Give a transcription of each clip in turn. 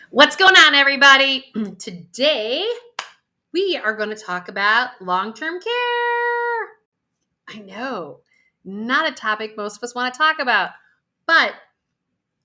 What's going on, everybody? Today, we are going to talk about long-term care. I know, not a topic most of us want to talk about, but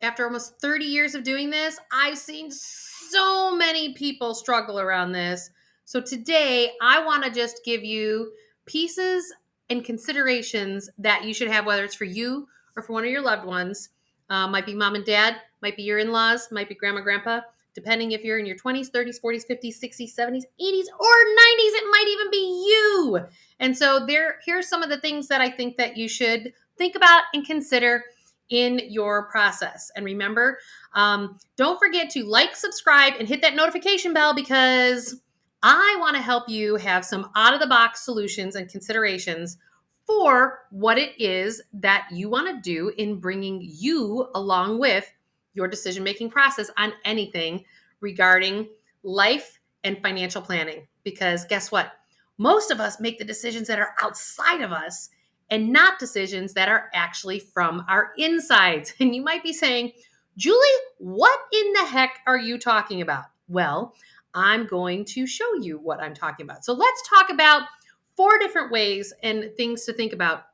after almost 30 years of doing this, I've seen so many people struggle around this. So today, I want to just give you pieces and considerations that you should have, whether it's for you or for one of your loved ones. Might be mom and dad, might be your in-laws, might be grandma, grandpa, depending if you're in your 20s, 30s, 40s, 50s, 60s, 70s, 80s, or 90s. It might even be you. And so here's some of the things that I think that you should think about and consider in your process. And remember, don't forget to like, subscribe, and hit that notification bell, because I want to help you have some out-of-the-box solutions and considerations for what it is that you want to do in bringing you along with your decision-making process on anything regarding life and financial planning. Because guess what? Most of us make the decisions that are outside of us and not decisions that are actually from our insides. And you might be saying, Julie, what in the heck are you talking about? Well, I'm going to show you what I'm talking about. So let's talk about 4 different ways and things to think about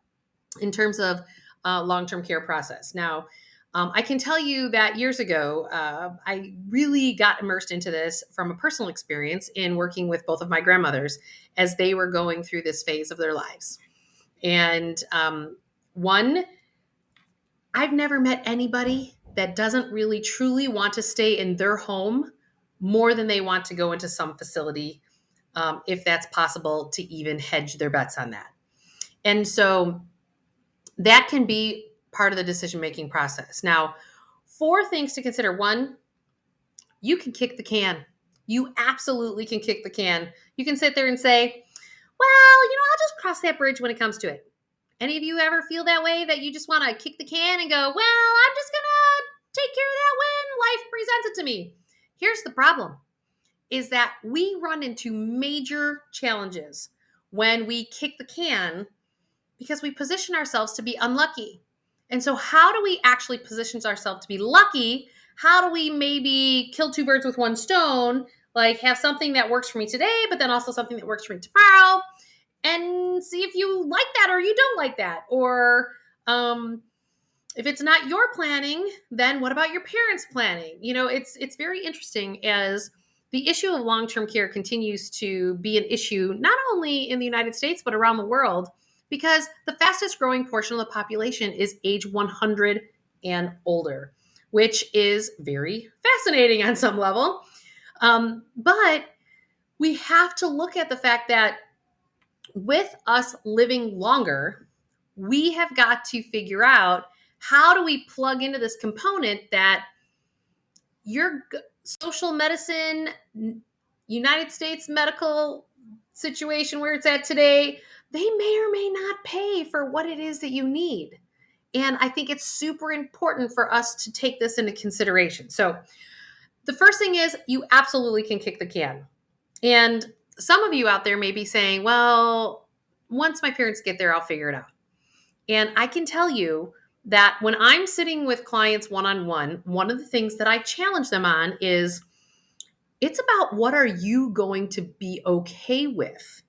in terms of long-term care process. Now, I can tell you that years ago, I really got immersed into this from a personal experience in working with both of my grandmothers as they were going through this phase of their lives. And I've never met anybody that doesn't really truly want to stay in their home more than they want to go into some facility, if that's possible, to even hedge their bets on that. And so that can be part of the decision-making process. Now, 4 things to consider. 1, you can kick the can. You absolutely can kick the can. You can sit there and say, well, I'll just cross that bridge when it comes to it. Any of you ever feel that way, that you just want to kick the can and go, well, I'm just going to take care of that when life presents it to me? Here's the problem, is that we run into major challenges when we kick the can because we position ourselves to be unlucky. And so how do we actually position ourselves to be lucky? How do we maybe kill 2 birds with 1 stone, like have something that works for me today, but then also something that works for me tomorrow, and see if you like that or you don't like that? Or if it's not your planning, then what about your parents' planning? It's very interesting as the issue of long-term care continues to be an issue, not only in the United States, but around the world, because the fastest growing portion of the population is age 100 and older, which is very fascinating on some level. But we have to look at the fact that with us living longer, we have got to figure out, how do we plug into this component that your social medicine, United States medical situation where it's at today, they may or may not pay for what it is that you need. And I think it's super important for us to take this into consideration. So the first thing is, you absolutely can kick the can. And some of you out there may be saying, well, once my parents get there, I'll figure it out. And I can tell you that when I'm sitting with clients one-on-one, one of the things that I challenge them on is, it's about, what are you going to be okay with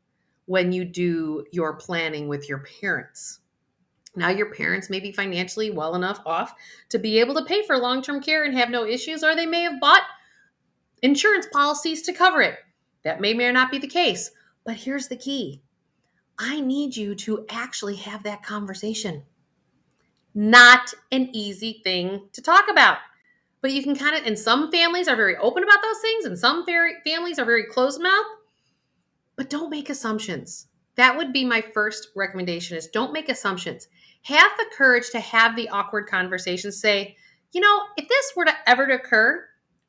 when you do your planning with your parents? Now, your parents may be financially well enough off to be able to pay for long-term care and have no issues, or they may have bought insurance policies to cover it. That may or not be the case. But here's the key. I need you to actually have that conversation. Not an easy thing to talk about. But you can and some families are very open about those things, and some families are very closed-mouthed. But don't make assumptions. That would be my first recommendation, is don't make assumptions. Have the courage to have the awkward conversations. Say, if this were to ever occur,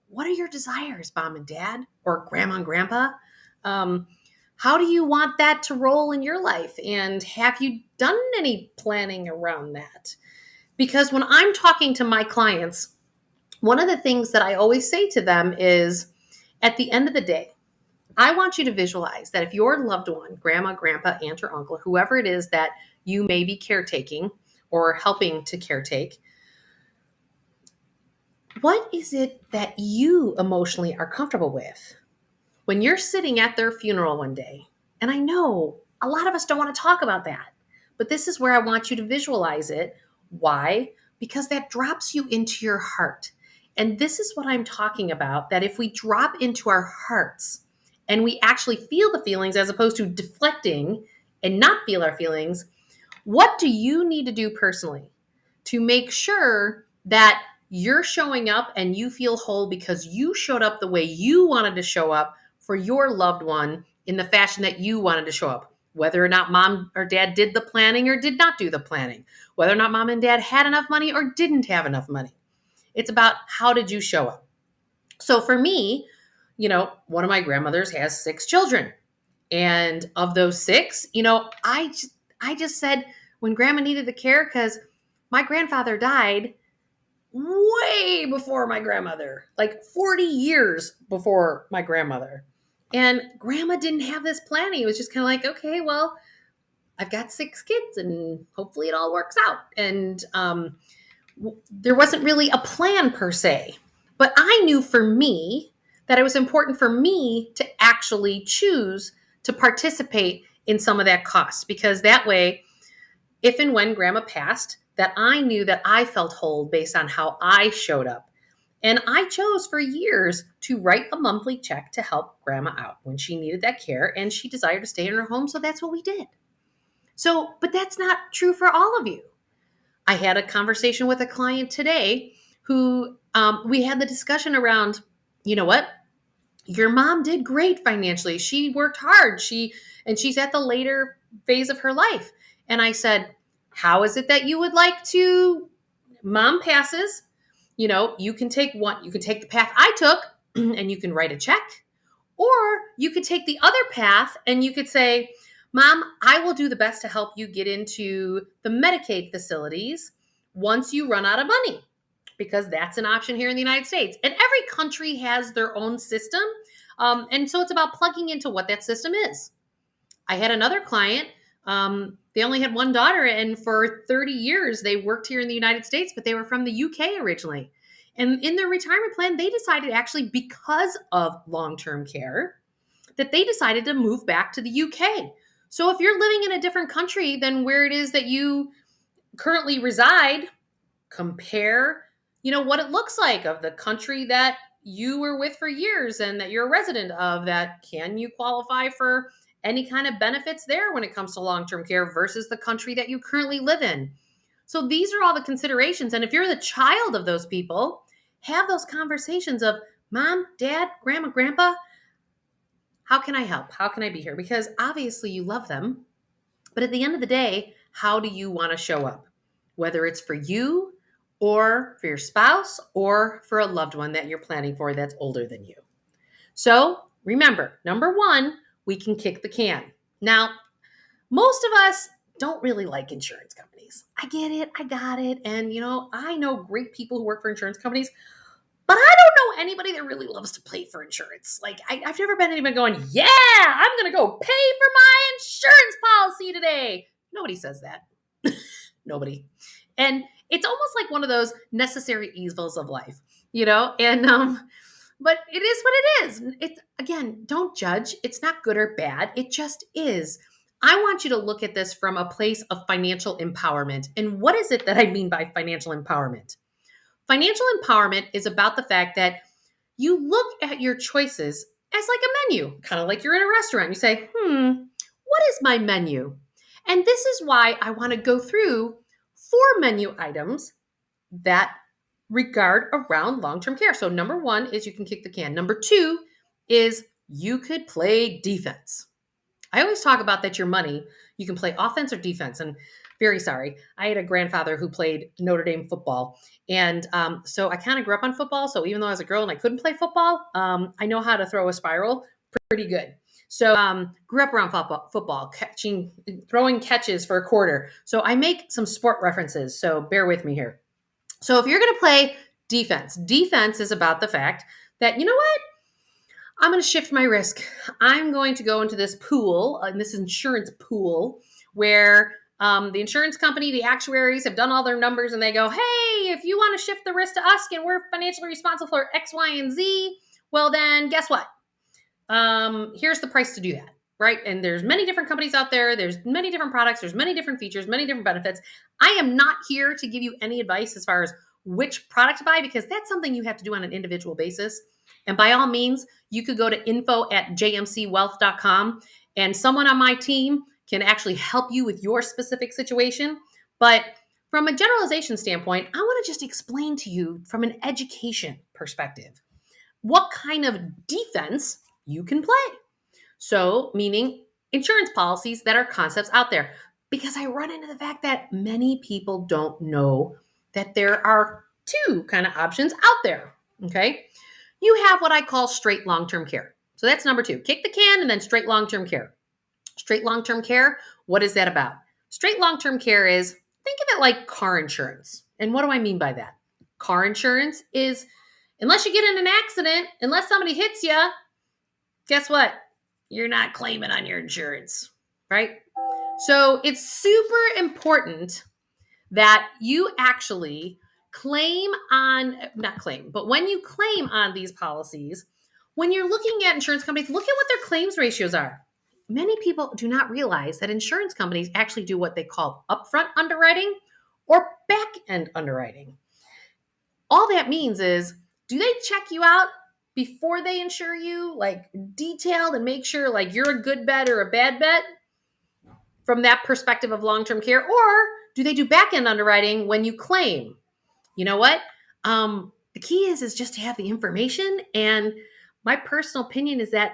what are your desires, mom and dad, or grandma and grandpa? How do you want that to roll in your life? And have you done any planning around that? Because when I'm talking to my clients, one of the things that I always say to them is, at the end of the day, I want you to visualize that if your loved one, grandma, grandpa, aunt, or uncle, whoever it is that you may be caretaking or helping to caretake, What is it that you emotionally are comfortable with? When you're sitting at their funeral one day, and I know a lot of us don't want to talk about that, but this is where I want you to visualize it. Why? Because that drops you into your heart. And this is what I'm talking about, that if we drop into our hearts and we actually feel the feelings as opposed to deflecting and not feel our feelings, what do you need to do personally to make sure that you're showing up and you feel whole because you showed up the way you wanted to show up for your loved one in the fashion that you wanted to show up? Whether or not mom or dad did the planning or did not do the planning, whether or not mom and dad had enough money or didn't have enough money. It's about how did you show up? So for me, one of my grandmothers has 6 children. And of those 6, I just said when grandma needed the care, because my grandfather died way before my grandmother, like 40 years before my grandmother. And grandma didn't have this planning. It was just kind of like, okay, well, I've got 6 kids and hopefully it all works out. And there wasn't really a plan per se. But I knew for me that it was important for me to actually choose to participate in some of that cost, because that way, if and when grandma passed, that I knew that I felt whole based on how I showed up. And I chose for years to write a monthly check to help grandma out when she needed that care and she desired to stay in her home. So that's what we did. So, but that's not true for all of you. I had a conversation with a client today who we had the discussion around, you know what? Your mom did great financially. She worked hard. She's at the later phase of her life. And I said, how is it that you would like to, mom passes, you can take the path I took and you can write a check, or you could take the other path and you could say, mom, I will do the best to help you get into the Medicaid facilities once you run out of money, because that's an option here in the United States. And every country has their own system. And so it's about plugging into what that system is. I had another client, they only had one daughter, and for 30 years, they worked here in the United States, but they were from the UK originally. And in their retirement plan, they decided, actually, because of long-term care, that they decided to move back to the UK. So if you're living in a different country than where it is that you currently reside, compare, what it looks like of the country that you were with for years and that you're a resident of, that can you qualify for any kind of benefits there when it comes to long-term care versus the country that you currently live in. So these are all the considerations. And if you're the child of those people, have those conversations of, mom, dad, grandma, grandpa, how can I help? How can I be here? Because obviously you love them. But at the end of the day, how do you want to show up? Whether it's for you or for your spouse or for a loved one that you're planning for that's older than you. So remember, number 1, we can kick the can. Now, most of us don't really like insurance companies. I get it. I got it. And, I know great people who work for insurance companies, but I don't know anybody that really loves to pay for insurance. Like, I've never been anybody going, yeah, I'm going to go pay for my insurance policy today. Nobody says that. Nobody. And it's almost like one of those necessary evils of life, and, but it is what it is. It's, again, don't judge. It's not good or bad. It just is. I want you to look at this from a place of financial empowerment. And what is it that I mean by financial empowerment? Financial empowerment is about the fact that you look at your choices as like a menu, kind of like you're in a restaurant. You say, what is my menu? And this is why I want to go through 4 menu items that regard around long-term care. So number 1 is you can kick the can. Number 2 is you could play defense. I always talk about that your money, you can play offense or defense. And very sorry, I had a grandfather who played Notre Dame football. And so I kind of grew up on football. So even though I was a girl and I couldn't play football, I know how to throw a spiral pretty good. So grew up around football, throwing catches for a quarter. So I make some sport references. So bear with me here. So if you're going to play defense is about the fact that, you know what? I'm going to shift my risk. I'm going to go into this pool, this insurance pool, where The insurance company, the actuaries have done all their numbers and they go, hey, if you want to shift the risk to us and we're financially responsible for X, Y, and Z, well, then guess what? Here's the price to do that, right? And there's many different companies out there. There's many different products. There's many different features, many different benefits. I am not here to give you any advice as far as which product to buy, because that's something you have to do on an individual basis. And by all means, you could go to info@jmcwealth.com and someone on my team can actually help you with your specific situation. But from a generalization standpoint, I want to just explain to you from an education perspective what kind of defense you can play. So, meaning insurance policies that are concepts out there. Because I run into the fact that many people don't know that there are two kind of options out there. Okay. You have what I call straight long-term care. So that's number two. Kick the can and then straight long-term care. Straight long-term care, what is that about? Straight long-term care is, think of it like car insurance. And what do I mean by that? Car insurance is, unless you get in an accident, unless somebody hits you, guess what? You're not claiming on your insurance, right? So it's super important that you actually when you claim on these policies, when you're looking at insurance companies, look at what their claims ratios are. Many people do not realize that insurance companies actually do what they call upfront underwriting or back-end underwriting. All that means is, do they check you out before they insure you, like detailed, and make sure like you're a good bet or a bad bet from that perspective of long-term care? Or do they do back-end underwriting when you claim? You know what? The key is just to have the information. And my personal opinion is that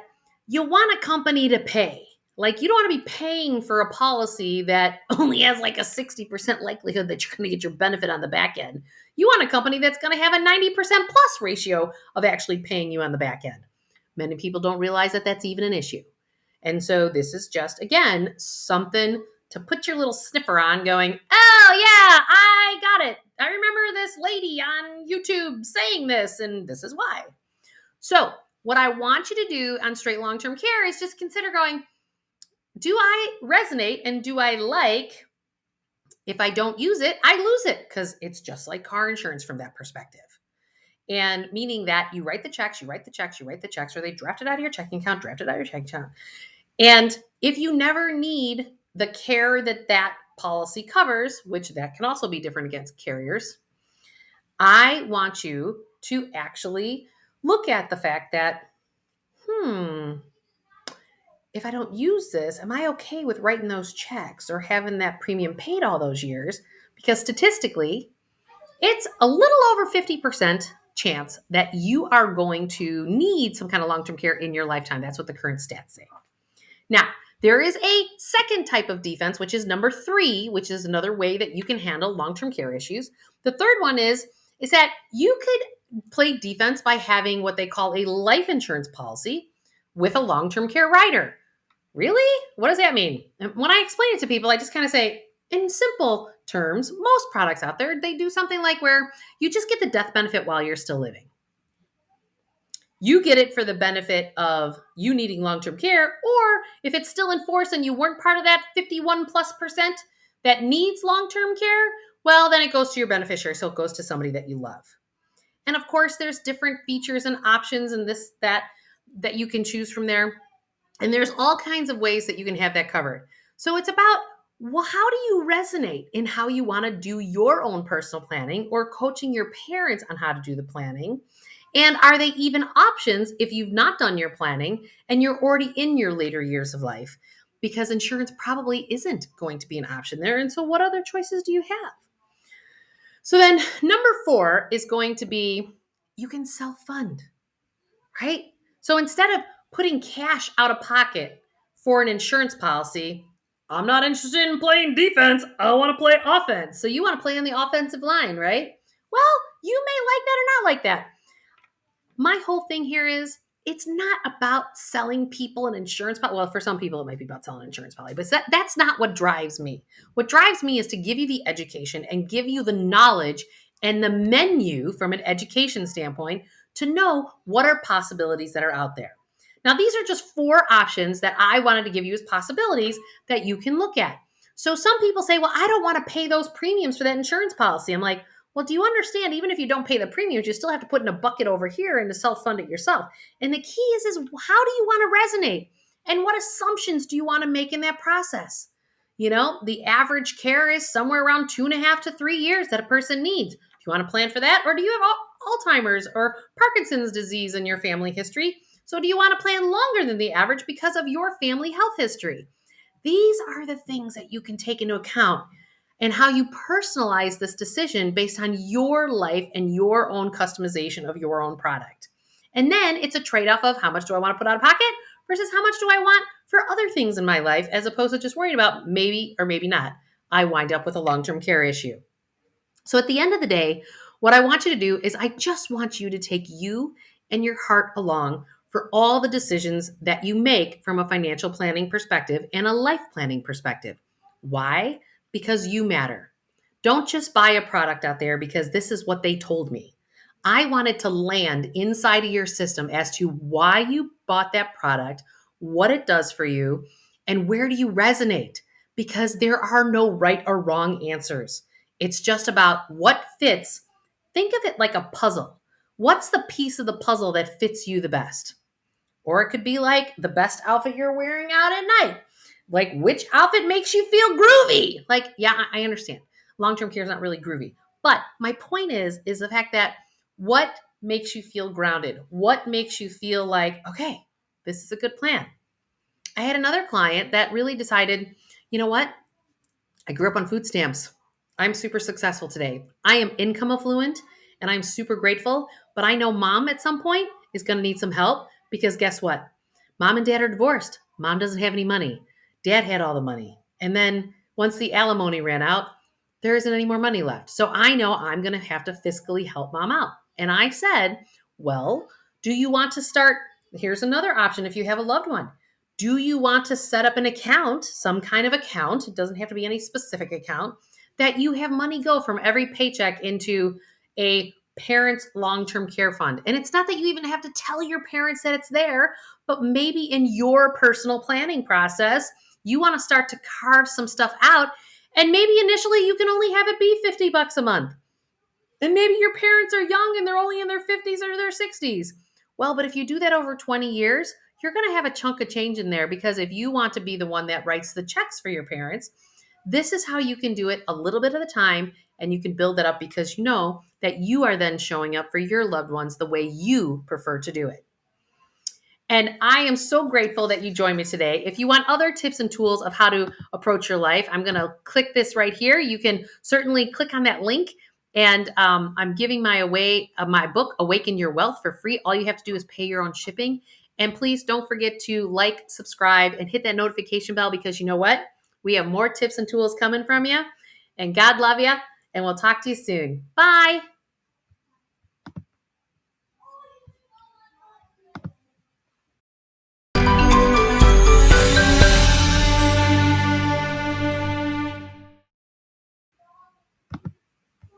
you want a company to pay. Like, you don't want to be paying for a policy that only has like a 60% likelihood that you're going to get your benefit on the back end. You want a company that's going to have a 90% plus ratio of actually paying you on the back end. Many people don't realize that that's even an issue. And so this is just, again, something to put your little sniffer on going, oh yeah, I got it. I remember this lady on YouTube saying this, and this is why. So what I want you to do on straight long-term care is just consider going, do I resonate and do I like? If I don't use it, I lose it, because it's just like car insurance from that perspective. And meaning that you write the checks, or they draft it out of your checking account, And if you never need the care that policy covers, which that can also be different against carriers, I want you to actually look at the fact that, if I don't use this, am I okay with writing those checks or having that premium paid all those years? Because statistically, it's a little over 50% chance that you are going to need some kind of long-term care in your lifetime. That's what the current stats say. Now, there is a second type of defense, which is number 3, which is another way that you can handle long-term care issues. The third one is that you could play defense by having what they call a life insurance policy with a long-term care rider. Really? What does that mean? And when I explain it to people, I just kind of say, in simple terms, most products out there, they do something like where you just get the death benefit while you're still living. You get it for the benefit of you needing long-term care, or if it's still in force and you weren't part of that 51+% that needs long-term care, well, then it goes to your beneficiary. So it goes to somebody that you love. And of course, there's different features and options and that you can choose from there. And there's all kinds of ways that you can have that covered. So it's about, well, how do you resonate in how you want to do your own personal planning or coaching your parents on how to do the planning? And are they even options if you've not done your planning and you're already in your later years of life? Because insurance probably isn't going to be an option there. And so what other choices do you have? So then number 4 is going to be, you can self-fund, right? So instead of putting cash out of pocket for an insurance policy, I'm not interested in playing defense. I want to play offense. So you want to play on the offensive line, right? Well, you may like that or not like that. My whole thing here is, it's not about selling people an insurance policy. Well, for some people, it might be about selling an insurance policy, but that's not what drives me. What drives me is to give you the education and give you the knowledge and the menu from an education standpoint to know what are possibilities that are out there. Now, these are just 4 options that I wanted to give you as possibilities that you can look at. So some people say, well, I don't want to pay those premiums for that insurance policy. I'm like, well, do you understand? Even if you don't pay the premiums, you still have to put in a bucket over here and to self-fund it yourself. And the key is how do you want to resonate? And what assumptions do you want to make in that process? The average care is somewhere around 2.5 to 3 years that a person needs. Do you want to plan for that? Or do you have Alzheimer's or Parkinson's disease in your family history? So do you want to plan longer than the average because of your family health history? These are the things that you can take into account and how you personalize this decision based on your life and your own customization of your own product. And then it's a trade-off of how much do I want to put out of pocket versus how much do I want for other things in my life, as opposed to just worrying about maybe or maybe not I wind up with a long-term care issue. So at the end of the day, what I want you to do is I just want you to take you and your heart along for all the decisions that you make from a financial planning perspective and a life planning perspective. Why? Because you matter. Don't just buy a product out there because this is what they told me. I wanted to land inside of your system as to why you bought that product, what it does for you, and where do you resonate? Because there are no right or wrong answers. It's just about what fits. Think of it like a puzzle. What's the piece of the puzzle that fits you the best? Or it could be like the best outfit you're wearing out at night. Like which outfit makes you feel groovy? Like, yeah, I understand. Long-term care is not really groovy. But my point is the fact that what makes you feel grounded? What makes you feel like, okay, this is a good plan? I had another client that really decided, you know what? I grew up on food stamps. I'm super successful today. I am income affluent and I'm super grateful, but I know mom at some point is going to need some help because guess what? Mom and dad are divorced. Mom doesn't have any money. Dad had all the money. And then once the alimony ran out, there isn't any more money left. So I know I'm going to have to fiscally help mom out. And I said, well, do you want to start? Here's another option if you have a loved one. Do you want to set up an account, some kind of account? It doesn't have to be any specific account that you have money go from every paycheck into a parent's long-term care fund. And it's not that you even have to tell your parents that it's there, but maybe in your personal planning process, you want to start to carve some stuff out. And maybe initially you can only have it be $50 a month. And maybe your parents are young and they're only in their 50s or their 60s. Well, but if you do that over 20 years, you're going to have a chunk of change in there because if you want to be the one that writes the checks for your parents, this is how you can do it a little bit at a time and you can build that up because you know that you are then showing up for your loved ones the way you prefer to do it. And I am so grateful that you joined me today. If you want other tips and tools of how to approach your life, I'm going to click this right here. You can certainly click on that link. And I'm giving my book, Awaken Your Wealth, for free. All you have to do is pay your own shipping. And please don't forget to like, subscribe, and hit that notification bell because you know what? We have more tips and tools coming from you. And God love you. And we'll talk to you soon. Bye.